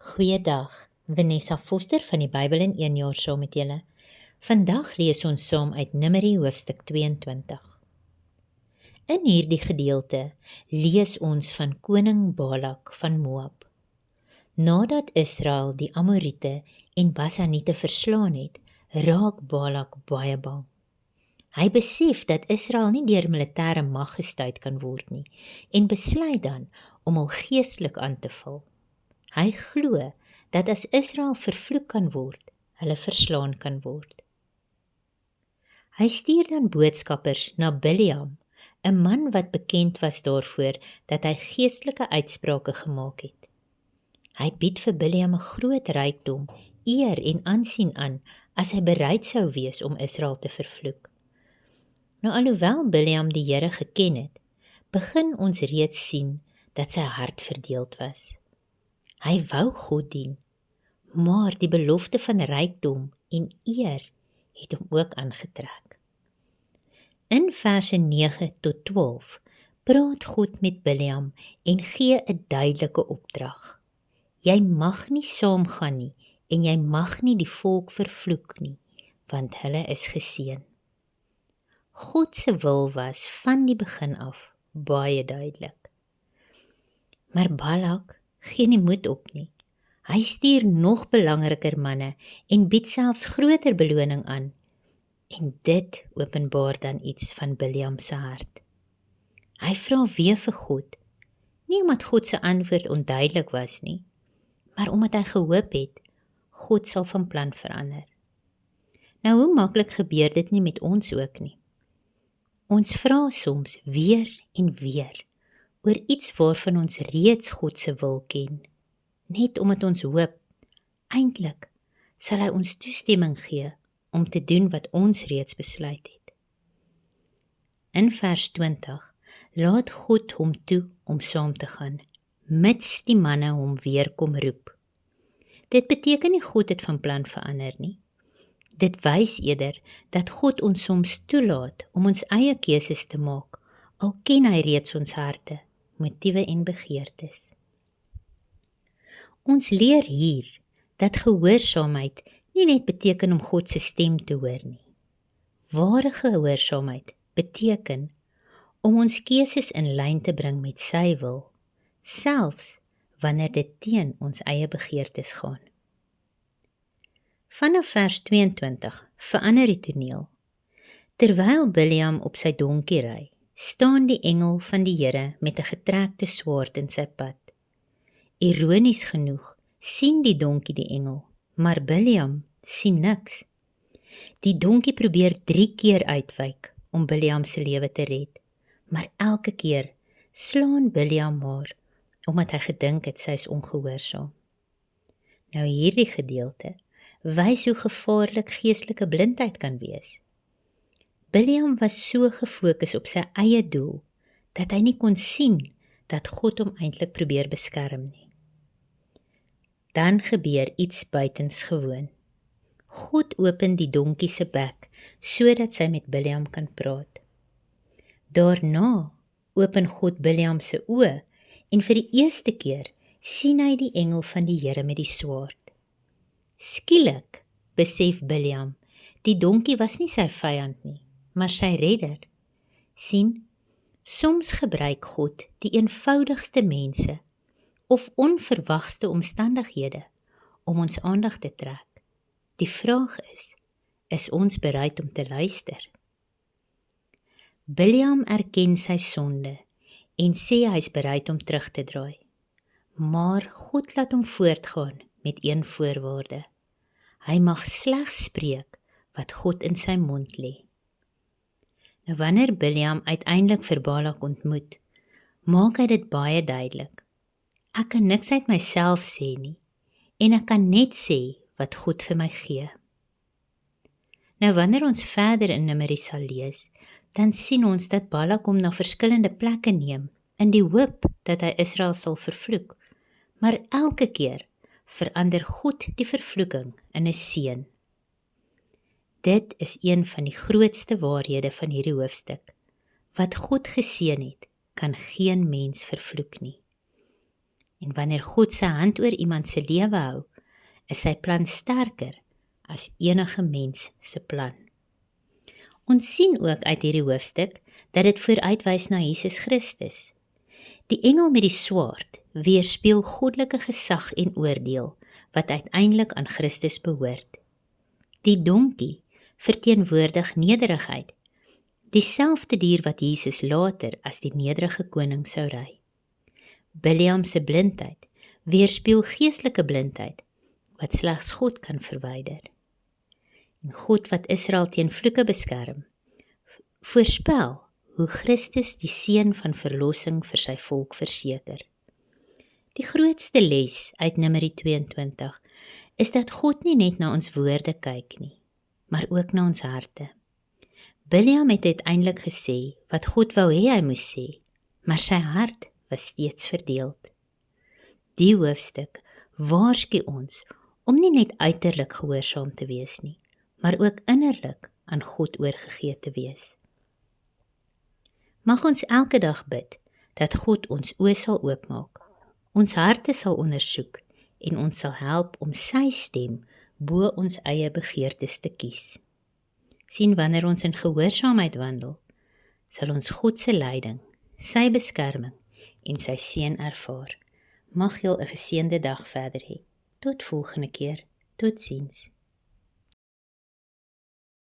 Goeiedag, Vanessa Foster van die Bybel in 1 jaar saam met julle. Vandag lees ons saam uit Numeri hoofstuk 22. In hierdie gedeelte lees ons van koning Balak van Moab. Nadat Israel die Amoriete en Basaniete verslaan het, raak Balak baie bang. Hy besef dat Israel nie deur militêre mag gestuit kan word nie en besluit dan om hul geestelik aan te val. Hy glo dat as Israel vervloek kan word, hulle verslaan kan word. Hy stuur dan boodskappers na Bileam, 'n man wat bekend was daarvoor dat hy geestelike uitsprake gemaak het. Hy bied vir Bileam 'n groot rykdom, eer en aansien aan as hy bereid sou wees om Israel te vervloek. Nou alhoewel Bileam die Here geken het, begin ons reeds sien dat sy hart verdeeld was. Hy wou God dien, maar die belofte van rykdom en eer het hom ook aangetrek. In verse 9 tot 12 praat God met Bileam en gee 'n duidelike opdrag. Jy mag nie saamgaan nie en jy mag nie die volk vervloek nie, want hulle is geseën. God se wil was van die begin af baie duidelik. Maar Balak gee nie moed op nie. Hy stuur nog belangriker manne en bied selfs groter beloning aan. En dit openbaar dan iets van Bileam se hart. Hy vra weer vir God, nie omdat God se antwoord onduidelik was nie, maar omdat hy gehoop het, God sal van plan verander. Nou hoe maklik gebeur dit nie met ons ook nie. Ons vra soms weer en weer oor iets waarvan ons reeds God se wil ken, net omdat ons hoop, eintlik sal hy ons toestemming gee om te doen wat ons reeds besluit het. In vers 20 laat God hom toe om saam te gaan, mits die manne hom weer kom roep. Dit beteken nie God het van plan verander nie. Dit wys eerder dat God ons soms toelaat om ons eie keuses te maak, al ken hy reeds ons harte, motiewe en begeertes. Ons leer hier dat gehoorsaamheid nie net beteken om God se stem te hoor nie. Ware gehoorsaamheid beteken om ons keuses in lyn te bring met sy wil, selfs wanneer dit teen ons eie begeertes gaan. Vanaf vers 22 verander die toneel. Terwyl Bileam op sy donkie ry, staan die engel van die Here met 'n getrekte swaard in sy pad. Ironies genoeg sien die donkie die engel, maar Bileam sien niks. Die donkie probeer 3 keer uitwyk om Bileam se lewe te red, maar elke keer slaan Bileam maar, omdat hy gedink het sy is ongehoorsaam. Nou hierdie gedeelte wys hoe gevaarlik geestelike blindheid kan wees. Bileam was so gefokus op sy eie doel, dat hy nie kon sien dat God hom eintlik probeer beskerm nie. Dan gebeur iets buitensgewoon. God open die donkie se bek, sodat sy met Bileam kan praat. Daarna open God Bileam se oë, en vir die eerste keer sien hy die engel van die Here met die swaard. Skielik besef Bileam, die donkie was nie sy vyand nie, maar sy redder. Sien, soms gebruik God die eenvoudigste mense of onverwagste omstandighede om ons aandag te trek. Die vraag is ons bereid om te luister? Bileam erken sy sonde en sê hy is bereid om terug te draai. Maar God laat hom voortgaan met een voorwaarde. Hy mag slegs spreek wat God in sy mond lê. Nou wanneer Bileam uiteindelik vir Balak ontmoet, maak hy dit baie duidelik. Ek kan niks uit myself sê nie, en ek kan net sê wat God vir my gee. Nou wanneer ons verder in Numeri sal lees, dan sien ons dat Balak hom na verskillende plekke neem, in die hoop dat hy Israel sal vervloek, maar elke keer verander God die vervloeking in 'n seën. Dit is een van die grootste waarhede van hierdie hoofstuk. Wat God geseën het, kan geen mens vervloek nie. En wanneer God sy hand oor iemand se lewe hou, is sy plan sterker as enige mens se plan. Ons sien ook uit hierdie hoofstuk dat dit vooruitwys na Jesus Christus. Die engel met die swaard weerspieël goddelike gesag en oordeel wat uiteindelik aan Christus behoort. Die donkie verteenwoordig nederigheid, dieselfde dier wat Jesus later as die nederige koning sou ry. Bileam se blindheid weerspieël geestelike blindheid wat slegs God kan verwyder. En God wat Israel teen vloeke beskerm, voorspel hoe Christus die seën van verlossing vir sy volk verseker. Die grootste les uit Numeri 22 is dat God nie net na ons woorde kyk nie, maar ook na ons harte. Bileam het uiteindelik gesê wat God wou hê hy moes sê, maar sy hart was steeds verdeeld. Die hoofstuk waarsku ons om nie net uiterlik gehoorsaam te wees nie, maar ook innerlik aan God oorgegee te wees. Mag ons elke dag bid dat God ons oë sal oopmaak, ons harte sal ondersoek en ons sal help om sy stem bo ons eie begeertes te kies. Sien, wanneer ons in gehoorsaamheid wandel, sal ons God se leiding, sy beskerming en sy seën ervaar. Mag jy 'n geseënde dag verder hê. Tot volgende keer. Totsiens.